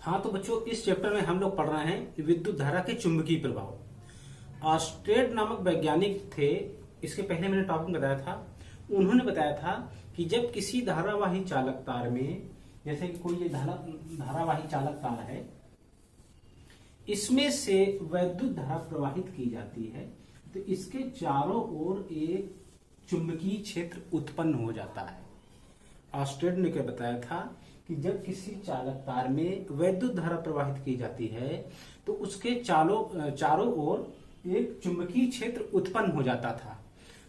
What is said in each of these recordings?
हाँ तो बच्चों, इस चैप्टर में हम लोग पढ़ रहे हैं विद्युत धारा के चुंबकीय प्रभाव। ऑस्टेड नामक वैज्ञानिक थे, इसके पहले मैंने टॉपिक बताया था। उन्होंने बताया था कि जब किसी धारावाही चालक तार में, जैसे कि कोई ये धारावाही चालक तार है, इसमें से वैद्युत धारा प्रवाहित की जाती है तो इसके चारों ओर एक चुंबकीय क्षेत्र उत्पन्न हो जाता है। ऑस्टेड ने क्या बताया था कि जब किसी चालक तार में वैद्युत धारा प्रवाहित की जाती है तो उसके चारों ओर एक चुंबकीय क्षेत्र उत्पन्न हो जाता था।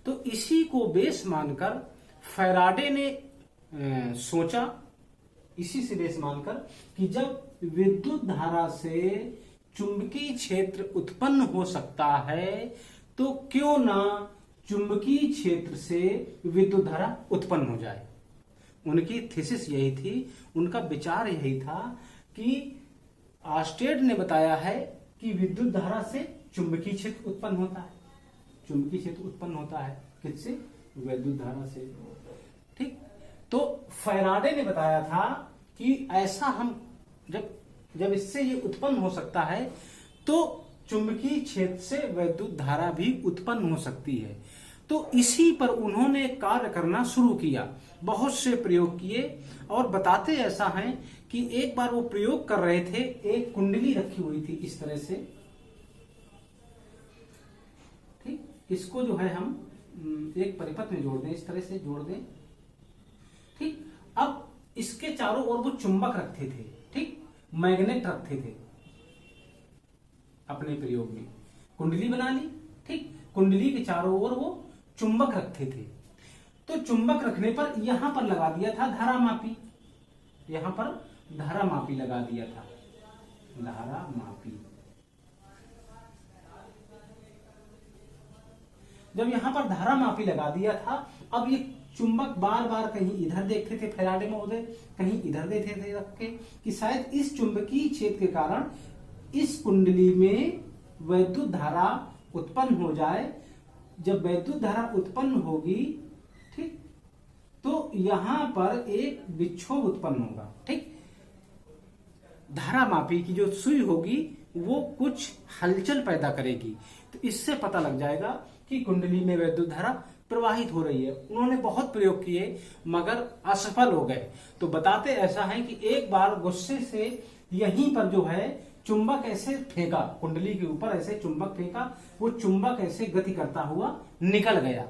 तो इसी को बेस मानकर फैराडे ने सोचा, इसी से बेस मानकर कि जब विद्युत धारा से चुंबकीय क्षेत्र उत्पन्न हो सकता है तो क्यों ना चुंबकीय क्षेत्र से विद्युत धारा उत्पन्न हो जाए। उनकी थीसिस यही थी, उनका विचार यही था कि ऑस्टेड ने बताया है कि विद्युत धारा से चुंबकीय क्षेत्र उत्पन्न होता है। चुंबकीय क्षेत्र उत्पन्न होता है किससे? वैद्युत धारा से। ठीक, तो फैराडे ने बताया था कि ऐसा हम जब इससे ये उत्पन्न हो सकता है तो चुंबकीय क्षेत्र से वैद्युत धारा भी उत्पन्न हो सकती है। तो इसी पर उन्होंने कार्य करना शुरू किया, बहुत से प्रयोग किए और बताते ऐसा हैं कि एक बार वो प्रयोग कर रहे थे, एक कुंडली रखी हुई थी इस तरह से। ठीक, इसको जो है हम एक परिपथ में जोड़ दें, इस तरह से जोड़ दें। ठीक, अब इसके चारों ओर वो चुंबक रखते थे, ठीक, मैग्नेट रखते थे अपने प्रयोग में। कुंडली बना ली, ठीक, कुंडली के चारों ओर वो चुंबक रखते थे। तो चुंबक रखने पर यहां पर लगा दिया था धारामापी, यहां पर धारामापी लगा दिया था, धारामापी। जब यहां पर धारामापी लगा दिया था, अब ये चुंबक बार बार कहीं इधर देखते थे फैराडे महोदय, कहीं इधर देखते थे रख के कि शायद इस चुंबकीय क्षेत्र के कारण इस कुंडली में वैद्युत धारा उत्पन्न हो जाए। जब वैद्युत धारा उत्पन्न होगी, ठीक, तो यहां पर एक विक्षोभ उत्पन्न होगा। ठीक, धारामापी की जो सुई होगी वो कुछ हलचल पैदा करेगी, तो इससे पता लग जाएगा कि कुंडली में वैद्युत धारा प्रवाहित हो रही है। उन्होंने बहुत प्रयोग किए मगर असफल हो गए। तो बताते ऐसा है कि एक बार गुस्से से यहीं पर जो है चुंबक ऐसे फेंका, कुंडली के ऊपर ऐसे चुंबक फेंका, वो चुंबक ऐसे गति करता हुआ निकल गया।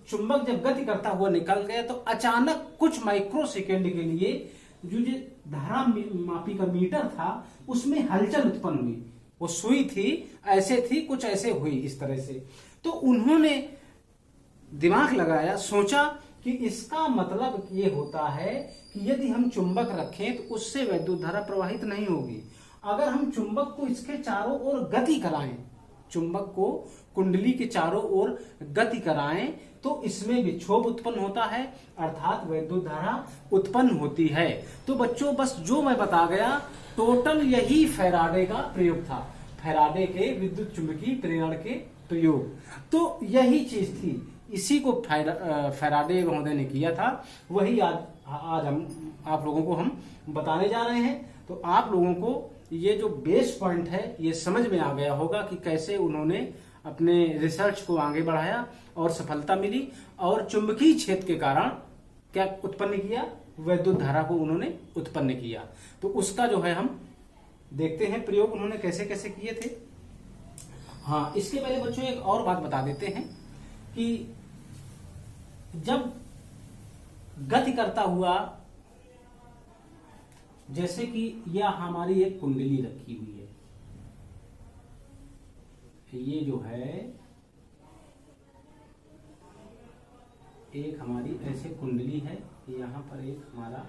चुंबक जब गति करता हुआ निकल गया तो अचानक कुछ माइक्रो सेकेंड के लिए जो धारा मापी का मीटर था उसमें हलचल उत्पन्न हुई। वो सुई थी ऐसे थी, कुछ ऐसे हुई इस तरह से। तो उन्होंने दिमाग लगाया, सोचा कि इसका मतलब ये होता है कि यदि हम चुंबक रखें तो उससे वैद्युत धारा प्रवाहित नहीं होगी। अगर हम चुंबक को इसके चारों ओर गति कराएं, चुंबक को कुंडली के चारों ओर गति कराएं तो इसमें विक्षोभ उत्पन्न होता है, अर्थात वैद्युत धारा उत्पन्न होती है। तो बच्चों, बस जो मैं बता गया टोटल यही फैराडे का प्रयोग था, फैराडे के विद्युत चुंबकीय प्रेरण के प्रयोग। तो यही चीज थी, इसी को फैराडे महोदय ने किया था, वही आज हम आप लोगों को हम बताने जा रहे हैं। तो आप लोगों को ये जो बेस पॉइंट है ये समझ में आ गया होगा कि कैसे उन्होंने अपने रिसर्च को आगे बढ़ाया और सफलता मिली और चुंबकीय क्षेत्र के कारण क्या उत्पन्न किया, वैद्युत धारा को उन्होंने उत्पन्न किया। तो उसका जो है हम देखते हैं प्रयोग उन्होंने कैसे कैसे किए थे। हाँ, इसके पहले बच्चों एक और बात बता देते हैं कि जब गति करता हुआ, जैसे कि यह हमारी एक कुंडली रखी हुई है, ये जो है एक हमारी ऐसे कुंडली है, यहां पर एक हमारा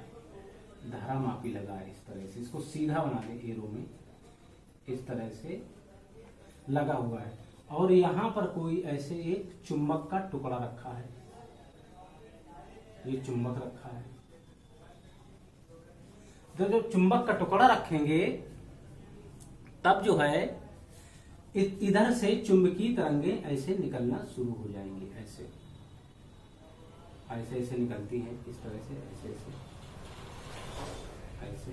धारामापी लगा है इस तरह से, इसको सीधा बना दे एरो में, इस तरह से लगा हुआ है और यहां पर कोई ऐसे एक चुंबक का टुकड़ा रखा है, ये चुंबक रखा है। जब चुंबक का टुकड़ा रखेंगे तब जो है इधर से चुंबकीय तरंगें ऐसे निकलना शुरू हो जाएंगी, ऐसे ऐसे ऐसे निकलती हैं इस तरह से, ऐसे ऐसे ऐसे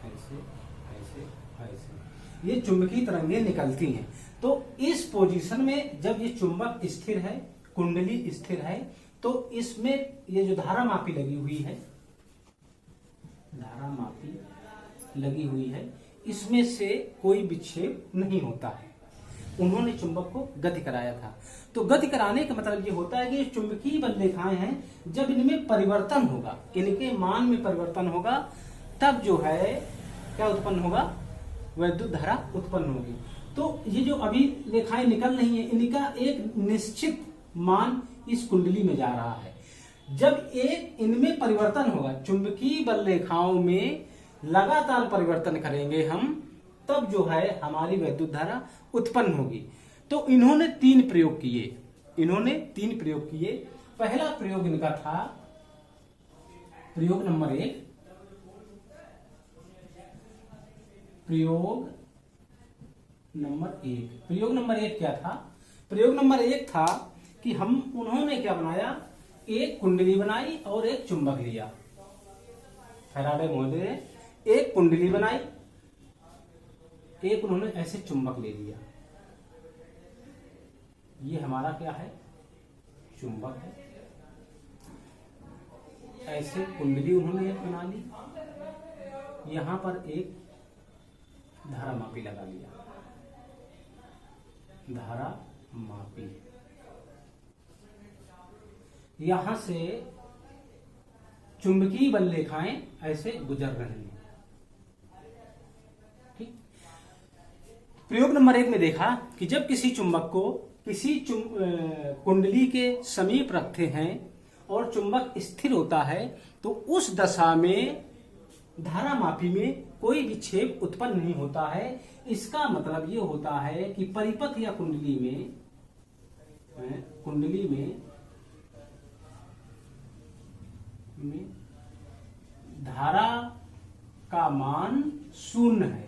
ऐसे ऐसे ऐसे ये चुंबकीय तरंगें निकलती हैं। तो इस पोजीशन में जब ये चुंबक स्थिर है, कुंडली स्थिर है, तो इसमें ये जो धारा मापी लगी हुई है, धारा मापी लगी हुई है, इसमें से कोई विक्षेप नहीं होता है। उन्होंने चुंबक को गति कराया था। तो गति कराने का मतलब ये होता है कि चुंबकीय बल रेखाएं हैं, जब इनमें परिवर्तन होगा, इनके मान में परिवर्तन होगा, तब जो है क्या उत्पन्न होगा, वैद्युत धारा उत्पन्न होगी। तो ये जो अभी रेखाएं निकल रही हैं, इनका एक निश्चित मान इस कुंडली में जा रहा है। जब एक इनमें परिवर्तन होगा, चुंबकीय बल रेखाओं में लगातार परिवर्तन करेंगे हम, तब जो है हमारी वैद्युत धारा उत्पन्न होगी। तो इन्होंने तीन प्रयोग किए। पहला प्रयोग इनका था प्रयोग नंबर 1। प्रयोग नंबर एक क्या था? प्रयोग नंबर 1 था कि उन्होंने क्या बनाया, एक कुंडली बनाई और एक चुंबक लिया। फैराडे महोदय ने एक कुंडली बनाई, एक उन्होंने ऐसे चुंबक ले लिया। ये हमारा क्या है, चुंबक है। ऐसे कुंडली उन्होंने एक बना ली, यहां पर एक धारा मापी लगा लिया, धारा मापी। यहां से चुंबकीय बल रेखाएं ऐसे गुजर रही हैं। ठीक। प्रयोग नंबर 1 में देखा कि जब किसी चुंबक को किसी कुंडली के समीप रखते हैं और चुंबक स्थिर होता है, तो उस दशा में धारा मापी में कोई विक्षेप उत्पन्न नहीं होता है। इसका मतलब ये होता है कि परिपथ या कुंडली में धारा का मान शून्य है।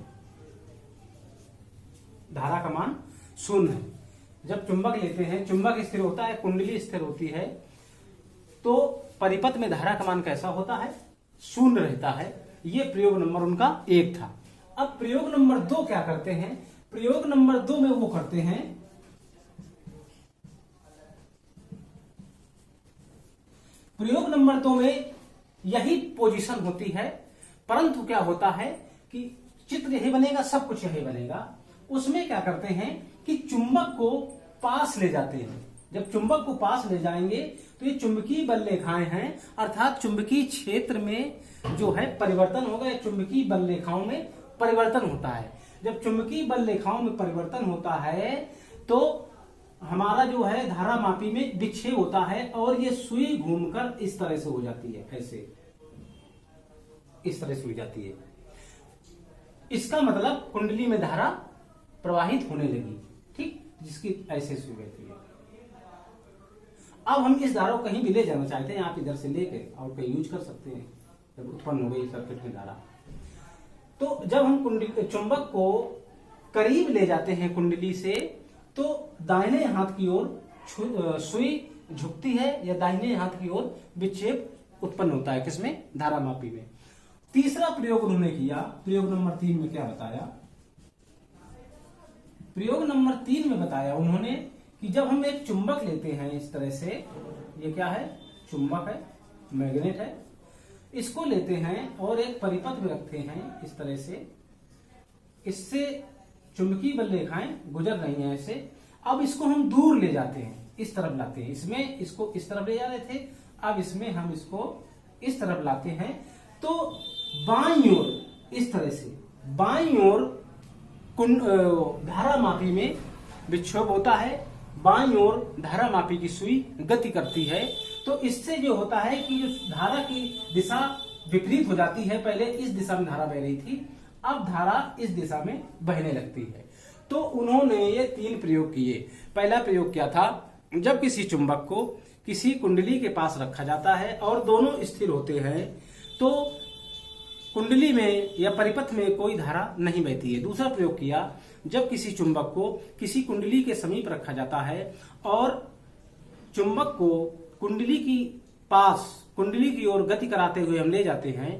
धारा का मान शून्य है। जब चुंबक लेते हैं, चुंबक स्थिर होता है, कुंडली स्थिर होती है, तो परिपथ में धारा का मान कैसा होता है, शून्य रहता है। ये प्रयोग नंबर उनका 1 था। अब प्रयोग नंबर 2 क्या करते हैं? प्रयोग नंबर 2 में वो करते हैं, प्रयोग नंबर 2 में यही पोजीशन होती है, परंतु क्या होता है कि चित्र यही बनेगा, सब कुछ यही बनेगा। उसमें क्या करते हैं कि चुंबक को पास ले जाते हैं। जब चुंबक को पास ले जाएंगे तो ये चुंबकीय बल रेखाएं हैं, अर्थात चुंबकीय क्षेत्र में जो है परिवर्तन होगा, या चुंबकीय बल रेखाओं में परिवर्तन होता है। जब चुंबकीय बल रेखाओं में परिवर्तन होता है तो हमारा जो है धारा मापी में विक्षेप होता है, और ये सुई घूमकर इस तरह से हो जाती है, ऐसे इस तरह से हो जाती है। इसका मतलब कुंडली में धारा प्रवाहित होने लगी, ठीक, जिसकी ऐसे सुई बहती है। अब हम इस धारा को कहीं भी ले जाना चाहते हैं, आप इधर से लेके और कहीं यूज कर सकते हैं। जब उत्पन्न हो गई सर्किट में धारा, तो जब हम चुंबक को करीब ले जाते हैं कुंडली से, तो दाहिने हाथ की ओर सुई झुकती है, या दाहिने हाथ की ओर विक्षेप उत्पन्न होता है, किसमें, धारा मापी में। तीसरा प्रयोग उन्होंने किया, प्रयोग नंबर 3 में क्या बताया? प्रयोग नंबर 3 में बताया उन्होंने कि जब हम एक चुंबक लेते हैं इस तरह से, ये क्या है, चुंबक है, मैग्नेट है, इसको लेते हैं और एक परिपथ में रखते हैं इस तरह से, इससे चुंबकीय बल रेखाएं गुजर रही हैं ऐसे। अब इसको हम दूर ले जाते हैं, इस तरफ लाते हैं, इसमें इसको इस तरफ ले जा रहे थे, अब इसमें हम इसको इस तरफ लाते हैं, तो बाईं ओर इस तरह से, बाईं ओर धारा मापी में विक्षोभ होता है, बाईं ओर धारा मापी की सुई गति करती है। तो इससे जो होता है कि जो धारा की दिशा विपरीत हो जाती है। पहले इस दिशा में धारा बह रही थी, अब धारा इस दिशा में बहने लगती है। तो उन्होंने ये 3 प्रयोग किए। पहला प्रयोग क्या था? जब किसी चुंबक को किसी कुंडली के पास रखा जाता है और दोनों स्थिर होते हैं, तो कुंडली में या परिपथ में कोई धारा नहीं बहती है। दूसरा प्रयोग किया, जब किसी चुंबक को किसी कुंडली के समीप रखा जाता है और चुंबक को कुंडली की ओर गति कराते हुए हम ले जाते हैं,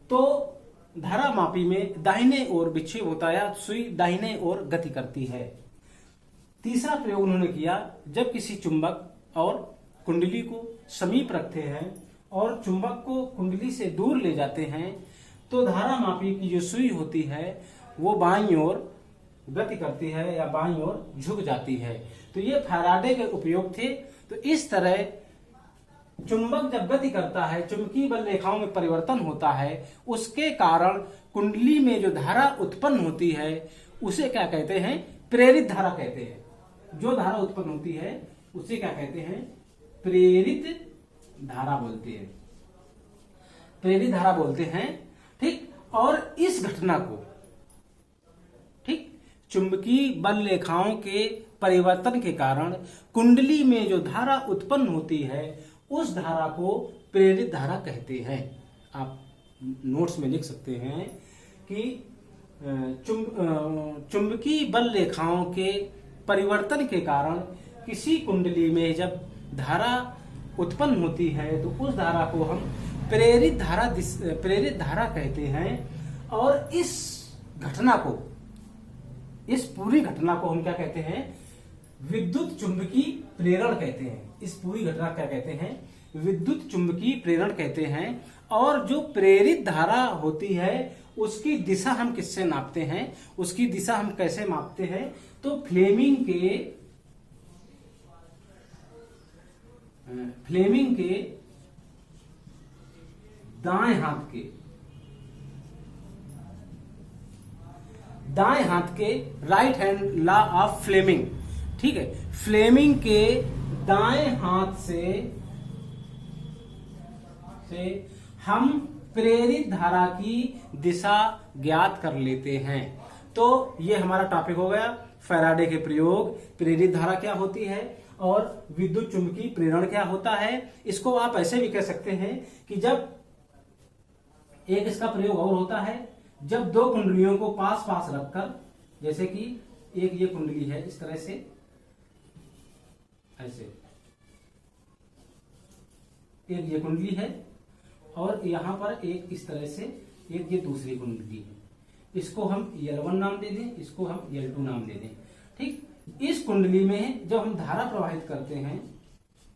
तो धारा मापी में दाहिने ओर विक्षेप होता है, सुई दाहिने ओर गति करती है। तीसरा प्रयोग उन्होंने किया, जब किसी चुंबक और कुंडली को समीप रखते हैं और चुंबक को कुंडली से दूर ले जाते हैं तो धारा मापी की जो सुई होती है वो बाईं ओर गति करती है या बाईं ओर झुक जाती है। तो ये फैराडे के उपयोग थे। तो इस तरह चुंबक जब गति करता है, चुंबकीय बल रेखाओं में परिवर्तन होता है, उसके कारण कुंडली में जो धारा उत्पन्न होती है उसे क्या कहते हैं? प्रेरित धारा कहते हैं। जो धारा उत्पन्न होती है उसे क्या कहते हैं? प्रेरित धारा बोलते हैं, प्रेरित धारा बोलते हैं। ठीक, और इस घटना को, ठीक, चुंबकीय बल रेखाओं के परिवर्तन के कारण कुंडली में जो धारा उत्पन्न होती है उस धारा को प्रेरित धारा कहते हैं। आप नोट्स में लिख सकते हैं कि चुंबकीय बल रेखाओं के परिवर्तन के कारण किसी कुंडली में जब धारा उत्पन्न होती है तो उस धारा को हम प्रेरित धारा कहते हैं। और इस घटना को, इस पूरी घटना को हम क्या कहते हैं? विद्युत चुंबकीय प्रेरण कहते हैं। इस पूरी घटना क्या कहते हैं? विद्युत चुंबकीय प्रेरण कहते हैं। और जो प्रेरित धारा होती है उसकी दिशा हम किससे नापते हैं? उसकी दिशा हम कैसे मापते हैं? तो फ्लेमिंग के दाएं हाथ के right hand law of Fleming, ठीक है, फ्लेमिंग के दाएं हाथ से हम प्रेरित धारा की दिशा ज्ञात कर लेते हैं। तो ये हमारा टॉपिक हो गया, फैराडे के प्रयोग, प्रेरित धारा क्या होती है और विद्युत चुंबकीय प्रेरण क्या होता है। इसको आप ऐसे भी कह सकते हैं कि जब एक इसका प्रयोग और होता है, जब दो कुंडलियों को पास पास रखकर, जैसे कि एक ये कुंडली है इस तरह से, ऐसे एक ये कुंडली है और यहां पर एक इस तरह से एक ये दूसरी कुंडली है, इसको हम L1 नाम दे दें, इसको हम L2 नाम दे दें। ठीक, इस कुंडली में जब हम धारा प्रवाहित करते हैं,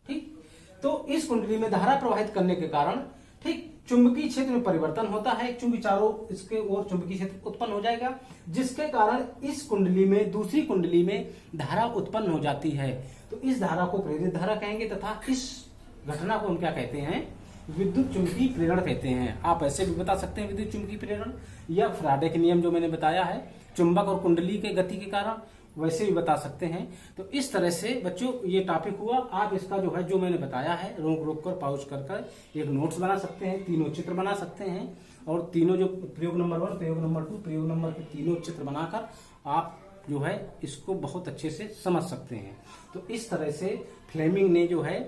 ठीक, तो इस कुंडली में धारा प्रवाहित करने के कारण, ठीक, चुंबकीय क्षेत्र में परिवर्तन होता है, चूंकि चारों इसके ओर चुंबकीय क्षेत्र उत्पन्न हो जाएगा, जिसके कारण इस कुंडली में, दूसरी कुंडली में धारा उत्पन्न हो जाती है। तो इस धारा को प्रेरित धारा कहेंगे तथा इस घटना को हम क्या कहते हैं? विद्युत चुंबकीय प्रेरण कहते हैं। आप ऐसे भी बता सकते हैं विद्युत चुंबकीय प्रेरण, या फैराडे के नियम जो मैंने बताया है चुंबक और कुंडली के गति के कारण, वैसे भी बता सकते हैं। तो इस तरह से बच्चों ये टॉपिक हुआ। आप इसका जो है, जो मैंने बताया है, रोक रोक कर पॉज कर एक नोट्स बना सकते हैं, तीनों चित्र बना सकते हैं, और तीनों जो प्रयोग नंबर 1, प्रयोग नंबर 2, प्रयोग नंबर के तीनों चित्र बनाकर आप जो है इसको बहुत अच्छे से समझ सकते हैं। तो इस तरह से फ्लेमिंग ने जो है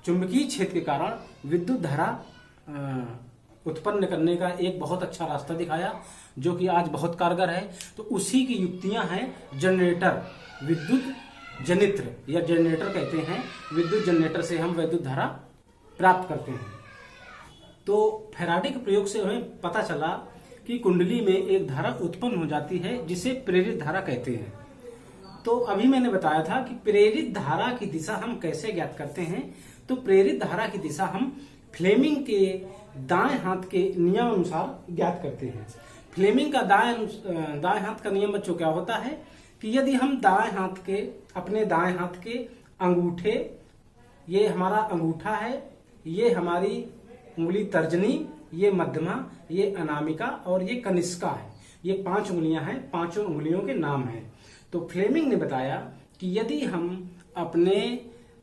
चुंबकीय क्षेत्र के कारण विद्युत धारा उत्पन्न करने का एक बहुत अच्छा रास्ता दिखाया, जो कि आज बहुत कारगर है। तो उसी की युक्तियां हैं जनरेटर, विद्युत जनित्र या जनरेटर कहते हैं। विद्युत जनरेटर से हम विद्युत धारा प्राप्त करते हैं। तो फैराडे के प्रयोग से हमें पता चला कि कुंडली में एक धारा उत्पन्न हो जाती है जिसे प्रेरित धारा कहते हैं। तो अभी मैंने बताया था कि प्रेरित धारा की दिशा हम कैसे ज्ञात करते हैं। तो प्रेरित धारा की दिशा हम फ्लेमिंग के दाएं हाथ के नियम अनुसार ज्ञात करते हैं। फ्लेमिंग का दाएं हाथ का नियम बच्चों क्या होता है कि यदि हम अपने दाएं हाथ के अंगूठे, ये हमारा अंगूठा है, ये हमारी उंगली तर्जनी, ये मध्यमा, ये अनामिका और ये कनिष्का है, ये 5 उंगलियां हैं, 5 उंगलियों के नाम हैं। तो फ्लेमिंग ने बताया कि यदि हम अपने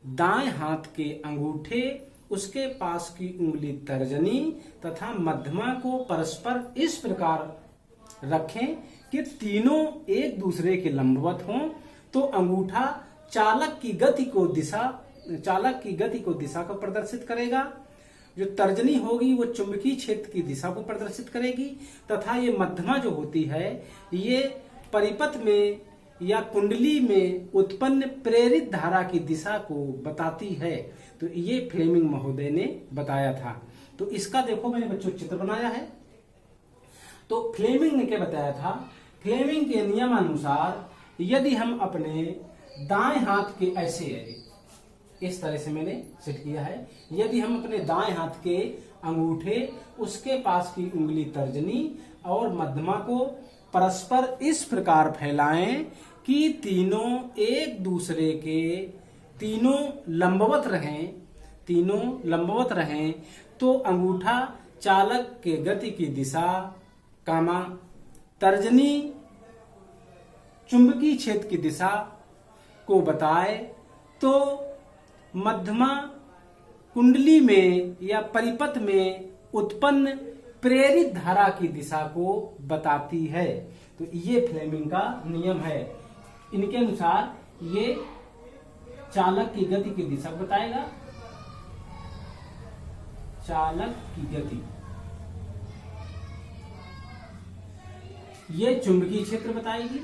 दाएं हाथ के अंगूठे, उसके पास की उंगली तर्जनी तथा मध्यमा को परस्पर इस प्रकार रखें कि तीनों एक दूसरे के लंबवत हों, तो अंगूठा चालक की गति को दिशा को प्रदर्शित करेगा। जो तर्जनी होगी वो चुंबकीय क्षेत्र की दिशा को प्रदर्शित करेगी, तथा ये मध्यमा जो होती है ये परिपथ में या कुंडली में उत्पन्न प्रेरित धारा की दिशा को बताती है। तो ये फ्लेमिंग महोदय ने बताया था। तो इसका देखो मैंने बच्चों चित्र बनाया है। तो फ्लेमिंग ने क्या बताया था, फ्लेमिंग के नियमानुसार यदि हम अपने दाएं हाथ के ऐसे इस तरह से मैंने सेट किया है, यदि हम अपने दाएं हाथ के अंगूठे उसके पास की उंगली तर्जनी और मध्यमा को परस्पर इस प्रकार फैलाएं कि तीनों एक दूसरे के तीनों लंबवत रहें, तो अंगूठा चालक के गति की दिशा कामा तर्जनी चुंबकीय क्षेत्र की दिशा को बताए, तो मध्यमा कुंडली में या परिपथ में उत्पन्न प्रेरित धारा की दिशा को बताती है। तो ये फ्लेमिंग का नियम है। इनके अनुसार ये चालक की गति की दिशा बताएगा, चालक की गति, ये चुंबकीय क्षेत्र बताएगी,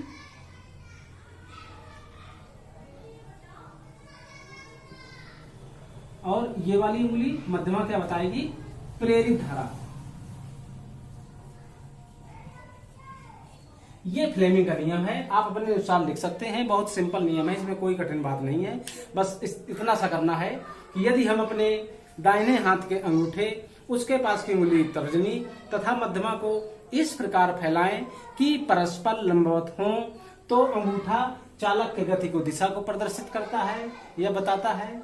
और ये वाली उंगली मध्यमा क्या बताएगी, प्रेरित धारा। ये फ्लेमिंग का नियम है, आप अपने अनुसार लिख सकते हैं। बहुत सिंपल नियम है, इसमें कोई कठिन बात नहीं है। बस इतना सा करना है कि यदि हम अपने दाहिने हाथ के अंगूठे उसके पास की उंगली तर्जनी तथा मध्यमा को इस प्रकार फैलाएं कि परस्पर लंबवत हों, तो अंगूठा चालक के गति को दिशा को प्रदर्शित करता है, यह बताता है।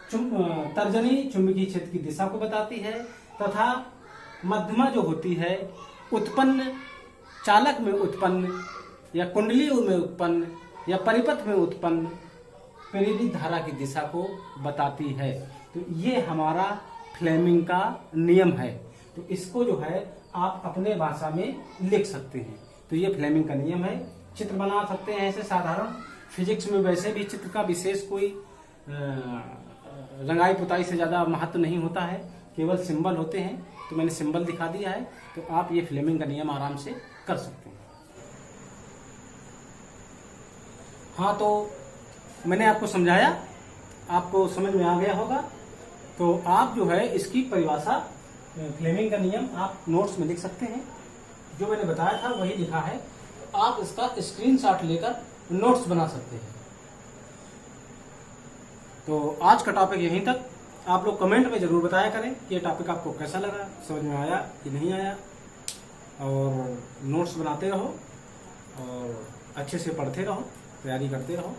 तर्जनी चुंबकीय क्षेत्र की दिशा को बताती है, तथा मध्यमा जो होती है उत्पन्न चालक में उत्पन्न या कुंडली में उत्पन्न या परिपथ में उत्पन्न प्रेरित धारा की दिशा को बताती है। तो ये हमारा फ्लेमिंग का नियम है। तो इसको जो है आप अपने भाषा में लिख सकते हैं। तो ये फ्लेमिंग का नियम है। चित्र बना सकते हैं ऐसे साधारण। फिजिक्स में वैसे भी चित्र का विशेष कोई रंगाई पुताई से ज्यादा महत्व नहीं होता है, केवल सिंबल होते हैं। तो मैंने सिंबल दिखा दिया है, तो आप ये फ्लेमिंग का नियम आराम से कर सकते हैं। हाँ, तो मैंने आपको समझाया, आपको समझ में आ गया होगा। तो आप जो है इसकी परिभाषा फ्लेमिंग का नियम आप नोट्स में लिख सकते हैं। जो मैंने बताया था वही लिखा है, आप इसका स्क्रीनशॉट लेकर नोट्स बना सकते हैं। तो आज का टॉपिक यहीं तक। आप लोग कमेंट में जरूर बताया करें कि ये टॉपिक आपको कैसा लगा, समझ में आया कि नहीं आया। और नोट्स बनाते रहो और अच्छे से पढ़ते रहो, तैयारी करते रहो।